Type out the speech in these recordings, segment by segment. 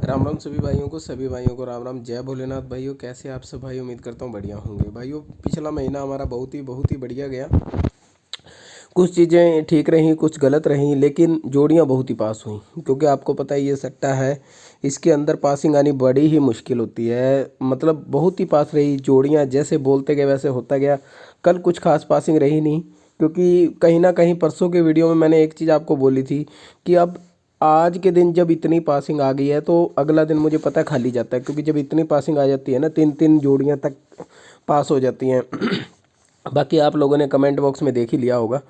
राम राम सभी भाइयों को राम राम। जय भोलेनाथ भाइयों। कैसे आप सब भाई? उम्मीद करता हूँ बढ़िया होंगे भाइयों। पिछला महीना हमारा बहुत ही बढ़िया गया। कुछ चीज़ें ठीक रहीं, कुछ गलत रहीं, लेकिन जोड़ियाँ बहुत ही पास हुई, क्योंकि आपको पता है ये सट्टा है, इसके अंदर पासिंग आनी बड़ी ही मुश्किल होती है। मतलब बहुत ही पास रही जोड़ियाँ, जैसे बोलते गए वैसे होता गया। कल कुछ खास पासिंग रही नहीं, क्योंकि कहीं ना कहीं परसों के वीडियो में मैंने एक चीज़ आपको बोली थी कि अब आज के दिन जब इतनी पासिंग आ गई है तो अगला दिन मुझे पता है खाली जाता है, क्योंकि जब इतनी पासिंग आ जाती है ना, तीन तीन जोड़ियाँ तक पास हो जाती हैं। बाकी आप लोगों ने कमेंट बॉक्स में देख ही लिया होगा।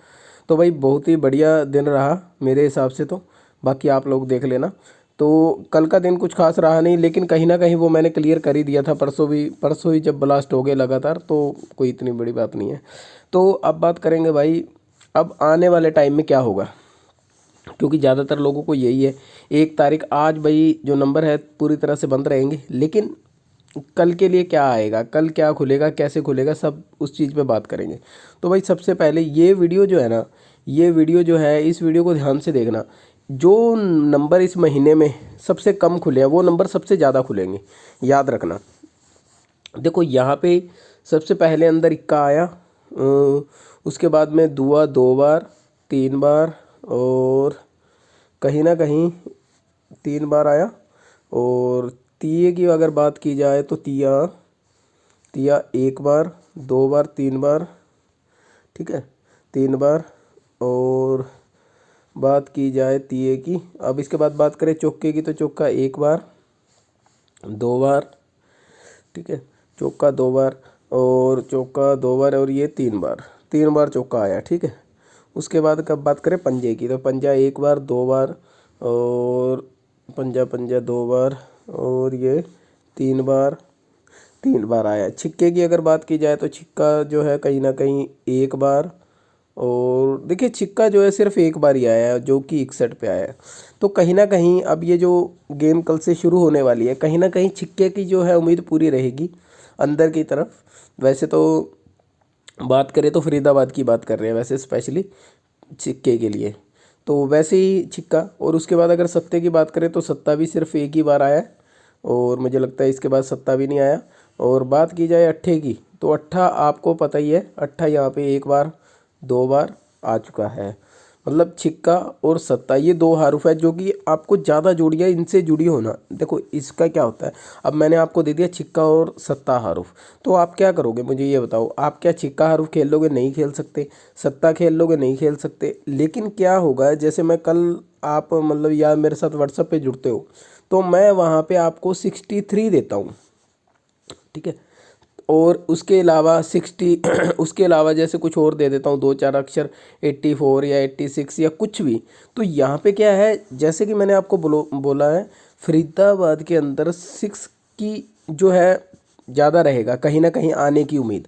तो भाई बहुत ही बढ़िया दिन रहा मेरे हिसाब से तो। बाकी आप लोग देख लेना। तो कल का दिन कुछ खास रहा नहीं, लेकिन कहीं ना कहीं वो मैंने क्लियर कर ही दिया था परसों ही जब ब्लास्ट हो गए लगातार, तो कोई इतनी बड़ी बात नहीं है। तो अब बात करेंगे भाई, अब आने वाले टाइम में क्या होगा, क्योंकि ज़्यादातर लोगों को यही है। 1 तारीख आज भाई जो नंबर है पूरी तरह से बंद रहेंगे, लेकिन कल के लिए क्या आएगा, कल क्या खुलेगा, कैसे खुलेगा, सब उस चीज़ पे बात करेंगे। तो भाई सबसे पहले ये वीडियो जो है ना, ये वीडियो जो है, इस वीडियो को ध्यान से देखना। जो नंबर इस महीने में सबसे कम खुले हैं वो नंबर सबसे ज़्यादा खुलेंगे, याद रखना। देखो यहाँ पे सबसे पहले अंदर इक्का आया, उसके बाद में दुआ 2 बार, 3 बार, और कहीं ना कहीं 3 बार आया। और तिये की अगर बात की जाए तो तिया तिया 1 बार, 2 बार, 3 बार, ठीक है, 3 बार। और बात की जाए तिये की, अब इसके बाद बात करें चौके की, तो चौका 1 बार, 2 बार, ठीक है, चौका 2 बार, और चौका 2 बार, और ये 3 बार, 3 बार चौका आया, ठीक है। उसके बाद कब बात करें पंजे की, तो पंजा 1 बार, 2 बार, और पंजा पंजा 2 बार, और ये 3 बार, 3 बार आया। छिक्के की अगर बात की जाए तो छिक्का जो है कहीं ना कहीं 1 बार, और देखिए छिक्का जो है सिर्फ 1 बार ही आया है, जो कि 61 पे आया है। तो कहीं ना कहीं अब ये जो गेम कल से शुरू होने वाली है, कहीं ना कहीं छिक्के की जो है उम्मीद पूरी रहेगी अंदर की तरफ। वैसे तो बात करें तो फरीदाबाद की बात कर रहे हैं वैसे स्पेशली छिक्के के लिए, तो वैसे ही छिक्का। और उसके बाद अगर सत्ते की बात करें तो सत्ता भी सिर्फ 1 ही बार आया है, और मुझे लगता है इसके बाद सत्ता भी नहीं आया। और बात की जाए अट्ठे की, तो अट्ठा आपको पता ही है, अट्ठा यहाँ पे 1 बार, 2 बार आ चुका है। मतलब छिक्का और सत्ता ये 2 हरूफ है, जो कि आपको ज़्यादा जोड़ियाँ इनसे जुड़ी होना। देखो इसका क्या होता है, अब मैंने आपको दे दिया छिक्का और सत्ता हरूफ, तो आप क्या करोगे मुझे ये बताओ। आप क्या छिक्का हरूफ खेल लोगे? नहीं खेल सकते। सत्ता खेल लोगे? नहीं खेल सकते। लेकिन क्या होगा, जैसे मैं कल, आप मतलब या मेरे साथ व्हाट्सएप पे जुड़ते हो, तो मैं वहाँ पे आपको 63 देता हूँ, ठीक है। और उसके अलावा 60 उसके अलावा जैसे कुछ और दे देता हूँ 2-4 अक्षर, 84 या 86 या कुछ भी। तो यहाँ पे क्या है, जैसे कि मैंने आपको बोला है, फरीदाबाद के अंदर 6 की जो है ज़्यादा रहेगा, कहीं ना कहीं आने की उम्मीद।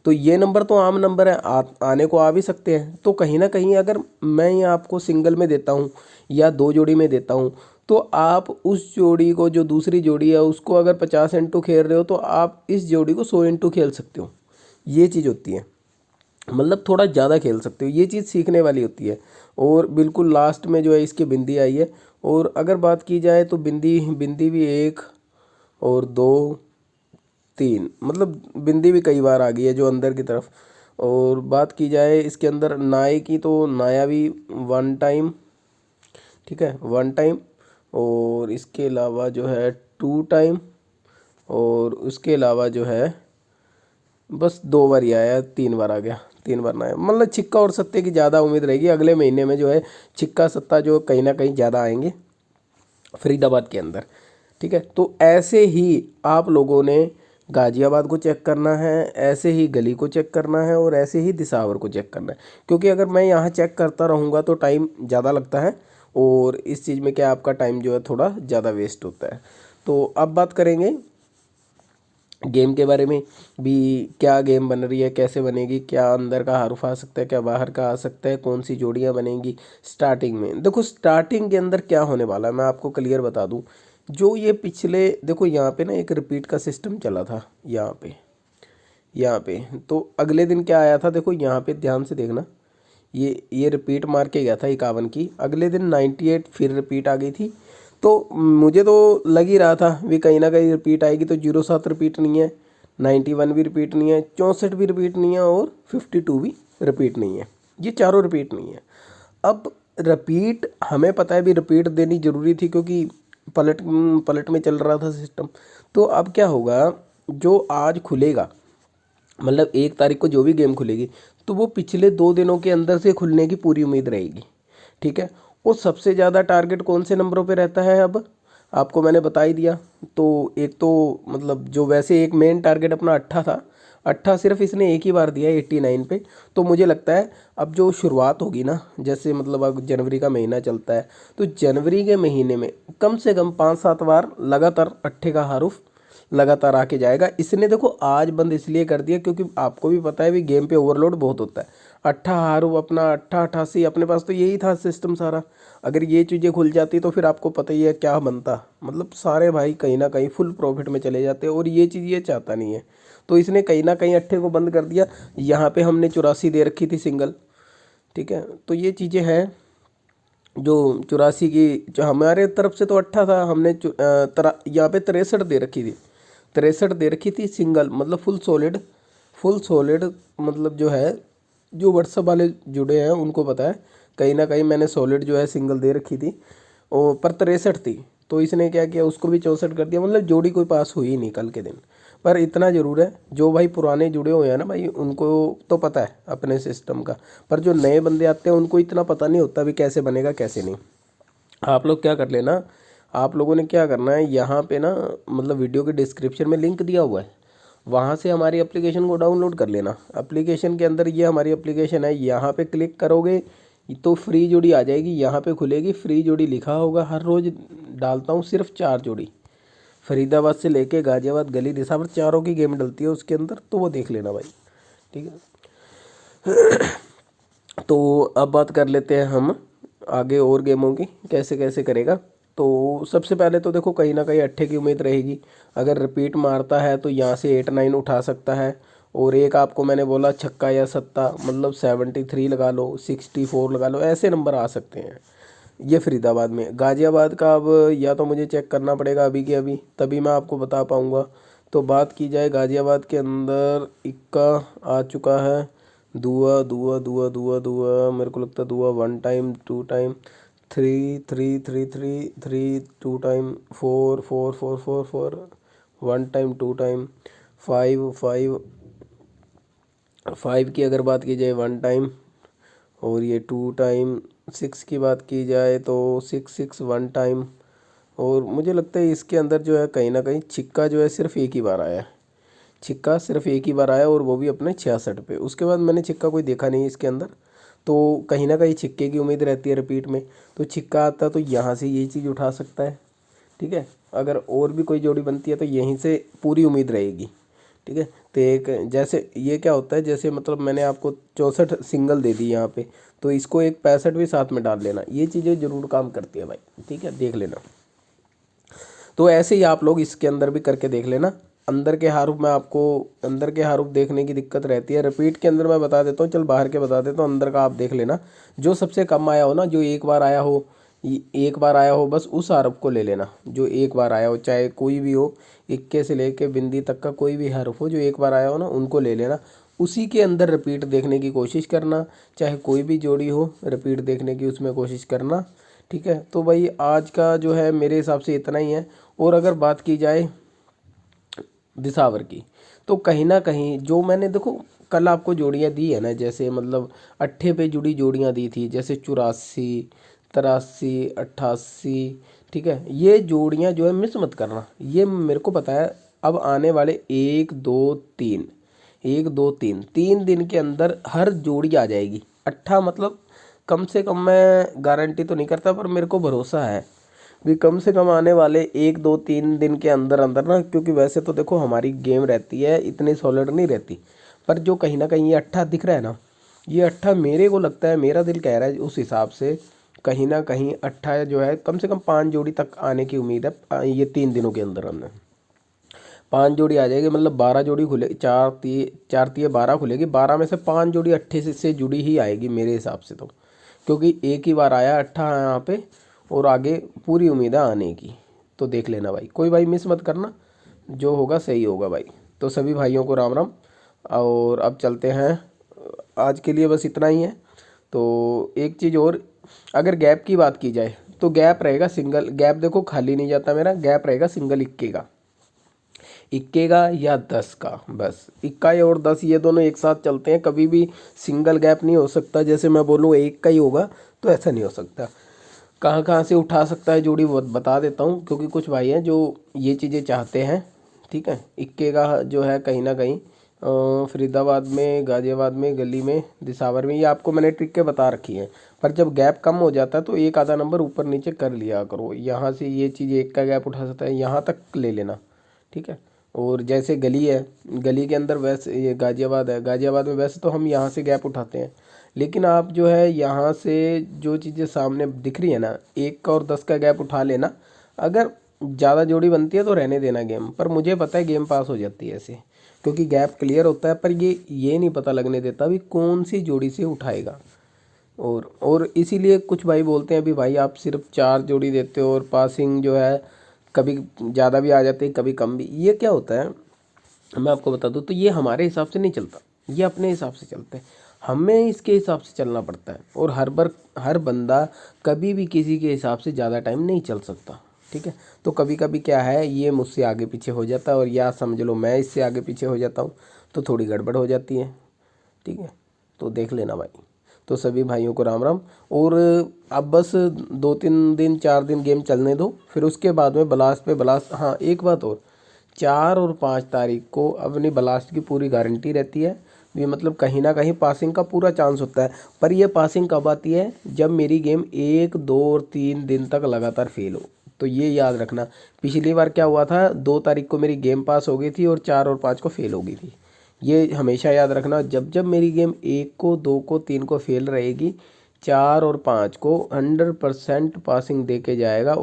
तो ये नंबर तो आम नंबर है, आने को आ भी सकते हैं। तो कहीं ना कहीं अगर मैं ये आपको सिंगल में देता हूँ या 2 जोड़ी में देता हूँ, तो आप उस जोड़ी को, जो दूसरी जोड़ी है उसको अगर 50 इंटू खेल रहे हो, तो आप इस जोड़ी को 100 इंटू खेल सकते हो। ये चीज़ होती है, मतलब थोड़ा ज़्यादा खेल सकते हो। ये चीज़ सीखने वाली होती है। और बिल्कुल लास्ट में जो है इसकी बिंदी आई है। और अगर बात की जाए तो बिंदी बिंदी भी 1 और 2, 3, मतलब बिंदी भी कई बार आ गई है जो अंदर की तरफ। और बात की जाए इसके अंदर नाए की, तो नाया भी 1 टाइम, ठीक है, 1 टाइम। और इसके अलावा जो है 2 टाइम, और उसके अलावा जो है बस 2 बार ही आया, 3 बार आ गया, 3 बार ना आया। मतलब छिक्का और सत्ते की ज़्यादा उम्मीद रहेगी अगले महीने में, जो है छिक्का सत्ता जो कहीं ना कहीं ज़्यादा आएंगे फरीदाबाद के अंदर, ठीक है। तो ऐसे ही आप लोगों ने गाज़ियाबाद को चेक करना है, ऐसे ही गली को चेक करना है, और ऐसे ही दिसावर को चेक करना है। क्योंकि अगर मैं यहाँ चेक करता रहूँगा तो टाइम ज़्यादा लगता है, और इस चीज़ में क्या आपका टाइम जो है थोड़ा ज़्यादा वेस्ट होता है। तो अब बात करेंगे गेम के बारे में भी, क्या गेम बन रही है, कैसे बनेगी, क्या अंदर का हरूफ आ सकता है, क्या बाहर का आ सकता है, कौन सी जोड़ियाँ बनेंगी। स्टार्टिंग में देखो, स्टार्टिंग के अंदर क्या होने वाला है मैं आपको क्लियर बता दूं। जो ये पिछले, देखो यहाँ पे ना एक रिपीट का सिस्टम चला था, यहाँ पे तो अगले दिन क्या आया था, देखो यहाँ पे ध्यान से देखना। ये रिपीट मार के गया था 51 की, अगले दिन 98 फिर रिपीट आ गई थी। तो मुझे तो लग ही रहा था भी कहीं ना कहीं रिपीट आएगी। तो 07 रिपीट नहीं है, 91 भी रिपीट नहीं है, 64 भी रिपीट नहीं है और 52 भी रिपीट नहीं है। ये चारों रिपीट नहीं है। अब रिपीट हमें पता है भी रिपीट देनी ज़रूरी थी क्योंकि पलट पलट में चल रहा था सिस्टम। तो अब क्या होगा, जो आज खुलेगा मतलब 1 तारीख को जो भी गेम खुलेगी तो वो पिछले 2 दिनों के अंदर से खुलने की पूरी उम्मीद रहेगी। ठीक है। और सबसे ज़्यादा टारगेट कौन से नंबरों पे रहता है, अब आपको मैंने बता ही दिया। तो एक तो मतलब जो वैसे एक मेन टारगेट अपना 8 था, 8 सिर्फ इसने एक ही बार दिया 89 पे। तो मुझे लगता है अब जो शुरुआत होगी ना, जैसे मतलब अब जनवरी का महीना चलता है तो जनवरी के महीने में कम से कम 5-7 बार लगातार 8 का हरूफ लगातार आके जाएगा। इसने देखो आज बंद इसलिए कर दिया क्योंकि आपको भी पता है भी गेम पे ओवरलोड बहुत होता है। 8 अपना 88 अपने पास तो यही था सिस्टम सारा। अगर ये चीज़ें खुल जाती तो फिर आपको पता ही है क्या बनता, मतलब सारे भाई कहीं ना कहीं फुल प्रॉफिट में चले जाते और ये चीज़ ये चाहता नहीं है। तो इसने कहीं ना कहीं 8 को बंद कर दिया। यहाँ पे हमने 84 दे रखी थी सिंगल। ठीक है। तो ये चीज़ें हैं जो 84 की, जो हमारे तरफ से तो 8 था, हमने यहाँ पे 63 दे रखी थी, 63 दे रखी थी सिंगल, मतलब फुल सॉलिड। फुल सॉलिड मतलब जो है, जो व्हाट्सअप वाले जुड़े हैं उनको पता है कहीं ना कहीं मैंने सॉलिड जो है सिंगल दे रखी थी और पर 63 थी। तो इसने क्या किया, उसको भी 64 कर दिया। मतलब जोड़ी कोई पास हुई नहीं कल के दिन। पर इतना ज़रूर है, जो भाई पुराने जुड़े हुए हैं ना भाई, उनको तो पता है अपने सिस्टम का। पर जो नए बंदे आते हैं उनको इतना पता नहीं होता भी कैसे बनेगा कैसे नहीं। आप लोग क्या कर लेना, आप लोगों ने क्या करना है, यहाँ पे ना मतलब वीडियो के डिस्क्रिप्शन में लिंक दिया हुआ है, वहाँ से हमारी एप्लीकेशन को डाउनलोड कर लेना। एप्लीकेशन के अंदर ये हमारी एप्लीकेशन है, यहाँ पे क्लिक करोगे तो फ्री जोड़ी आ जाएगी, यहाँ पे खुलेगी फ्री जोड़ी लिखा होगा। हर रोज़ डालता हूँ सिर्फ 4 जोड़ी, फरीदाबाद से लेके गाजियाबाद गली निसावर चारों की गेम डलती है उसके अंदर, तो वो देख लेना भाई। ठीक है। तो अब बात कर लेते हैं हम आगे और गेमों की, कैसे कैसे करेगा। तो सबसे पहले तो देखो कहीं ना कहीं 8 की उम्मीद रहेगी। अगर रिपीट मारता है तो यहाँ से 8-9 उठा सकता है। और एक आपको मैंने बोला छक्का या सत्ता, मतलब 73 लगा लो, 64 लगा लो, ऐसे नंबर आ सकते हैं। ये फरीदाबाद में। गाज़ियाबाद का अब या तो मुझे चेक करना पड़ेगा अभी के अभी, तभी मैं आपको बता पाऊँगा। तो बात की जाए गाज़ियाबाद के अंदर, इक्का आ चुका है, दुआ दुआ दुआ दुआ दुआ, मेरे को लगता है दुआ 1 time 2 time 3 3 3 3 3 2 time 4 4 4 4 4 1 time 2 time 5 5 5 की अगर बात की जाए 1 टाइम, और ये 2 टाइम। 6 की बात की जाए तो 6 6 1 टाइम। और मुझे लगता है इसके अंदर जो है कहीं ना कहीं छिक्का जो है सिर्फ एक ही बार आया है, छिक्का सिर्फ एक ही बार आया और वो भी अपने 66 पे। उसके बाद मैंने छिक्का कोई देखा नहीं इसके अंदर। तो कहीं ना कहीं छिक्के की उम्मीद रहती है रिपीट में। तो छिक्का आता तो यहाँ से ये चीज़ उठा सकता है। ठीक है। अगर और भी कोई जोड़ी बनती है तो यहीं से पूरी उम्मीद रहेगी। ठीक है। तो एक जैसे ये क्या होता है, जैसे मतलब मैंने आपको 64 सिंगल दे दी यहाँ पे, तो इसको एक 65 भी साथ में डाल लेना, ये चीज़ें ज़रूर काम करती है भाई। ठीक है, देख लेना। तो ऐसे ही आप लोग इसके अंदर भी करके देख लेना। अंदर के हरूफ में आपको, अंदर के हरूफ देखने की दिक्कत रहती है। रिपीट के अंदर मैं बता देता हूँ, चल बाहर के बता देता हूँ, अंदर का आप देख लेना। जो सबसे कम आया हो ना, जो एक बार आया हो, एक बार आया हो, बस उस हरफ को ले लेना जो एक बार आया हो, चाहे कोई भी हो, इक्के से लेके बिंदी तक का कोई भी हरफ हो जो एक बार आया हो ना, उनको ले लेना। उसी के अंदर रिपीट देखने की कोशिश करना, चाहे कोई भी जोड़ी हो, रिपीट देखने की उसमें कोशिश करना। ठीक है। तो भाई आज का जो है मेरे हिसाब से इतना ही है। और अगर बात की जाए दिसावर की, तो कहीं ना कहीं जो मैंने देखो कल आपको जोड़ियाँ दी है ना, जैसे मतलब 8 पे जुड़ी जोड़ियाँ दी थी, जैसे 84 83 88। ठीक है। ये जोड़ियाँ जो है मिस मत करना, ये मेरे को पता है। अब आने वाले 1 2 3 1 2 3 3 दिन के अंदर हर जोड़ी आ जाएगी 8, मतलब कम से कम, मैं गारंटी तो नहीं करता पर मेरे को भरोसा है भी कम से कम आने वाले 1 2 3 दिन के अंदर अंदर ना, क्योंकि वैसे तो देखो हमारी गेम रहती है इतनी सॉलिड नहीं रहती, पर जो कहीं ना कहीं ये 8 दिख रहा है ना, ये 8 मेरे को लगता है, मेरा दिल कह रहा है उस हिसाब से कहीं ना कहीं 8 जो है कम से कम 5 जोड़ी तक आने की उम्मीद है। ये 3 दिनों के अंदर अंदर 5 जोड़ी आ जाएगी, मतलब 12 जोड़ी खुले, 4 तिये 12 खुलेगी, 12 में से 5 जोड़ी 8 से जुड़ी ही आएगी मेरे हिसाब से तो। क्योंकि एक ही बार आया 8 यहाँ पे, और आगे पूरी उम्मीद है आने की। तो देख लेना भाई, कोई भाई मिस मत करना, जो होगा सही होगा भाई। तो सभी भाइयों को राम राम। और अब चलते हैं, आज के लिए बस इतना ही है। तो एक चीज़ और, अगर गैप की बात की जाए तो गैप रहेगा सिंगल, गैप देखो खाली नहीं जाता मेरा, गैप रहेगा सिंगल इक्के का या 10 का, बस इक्का और 10 ये दोनों एक साथ चलते हैं, कभी भी सिंगल गैप नहीं हो सकता। जैसे मैं बोलूँ एक का ही होगा तो ऐसा नहीं हो सकता। कहाँ कहाँ से उठा सकता है जोड़ी वो बता देता हूँ, क्योंकि कुछ भाई हैं जो ये चीज़ें चाहते हैं। ठीक है, इक्के का जो है कहीं ना कहीं फरीदाबाद में, गाजियाबाद में, गली में, दिसावर में, ये आपको मैंने ट्रिक के बता रखी है। पर जब गैप कम हो जाता है तो एक आधा नंबर ऊपर नीचे कर लिया करो। यहाँ से ये चीज़ एक का गैप उठा सकता है, यहाँ तक ले लेना। ठीक है, और जैसे गली है, गली के अंदर वैसे ये गाजियाबाद है, गाजियाबाद में वैसे तो हम यहाँ से गैप उठाते हैं, लेकिन आप जो है यहाँ से जो चीज़ें सामने दिख रही है ना, 1 का और 10 का गैप उठा लेना। अगर ज़्यादा जोड़ी बनती है तो रहने देना गेम, पर मुझे पता है गेम पास हो जाती है ऐसे, क्योंकि गैप क्लियर होता है। पर ये नहीं पता लगने देता भी कौन सी जोड़ी से उठाएगा। और इसीलिए कुछ भाई बोलते हैं अभी भाई आप सिर्फ 4 जोड़ी देते हो और पासिंग जो है कभी ज़्यादा भी आ जाते हैं कभी कम भी। ये क्या होता है मैं आपको बता दूं, तो ये हमारे हिसाब से नहीं चलता, ये अपने हिसाब से चलता है, हमें इसके हिसाब से चलना पड़ता है। और हर बंदा कभी भी किसी के हिसाब से ज़्यादा टाइम नहीं चल सकता। ठीक है, तो कभी कभी क्या है, ये मुझसे आगे पीछे हो जाता है और या समझ लो मैं इससे आगे पीछे हो जाता हूँ, तो थोड़ी गड़बड़ हो जाती है। ठीक है, तो देख लेना भाई। तो सभी भाइयों को राम राम। और अब बस 2-3 दिन 4 दिन गेम चलने दो, फिर उसके बाद में ब्लास्ट पे ब्लास्ट। हाँ एक बात और, 4 और 5 तारीख को अपनी ब्लास्ट की पूरी गारंटी रहती है। ये मतलब कहीं ना कहीं पासिंग का पूरा चांस होता है। पर ये पासिंग कब आती है, जब मेरी गेम 1, 2 और 3 दिन तक लगातार फेल हो। तो ये याद रखना, पिछली बार क्या हुआ था, 2 तारीख को मेरी गेम पास हो गई थी और 4 और 5 को फेल हो गई थी। ये हमेशा याद रखना, जब जब मेरी गेम 1 को, 2 को, 3 को फेल रहेगी, 4 और 5 को 100% पासिंग दे के जाएगा।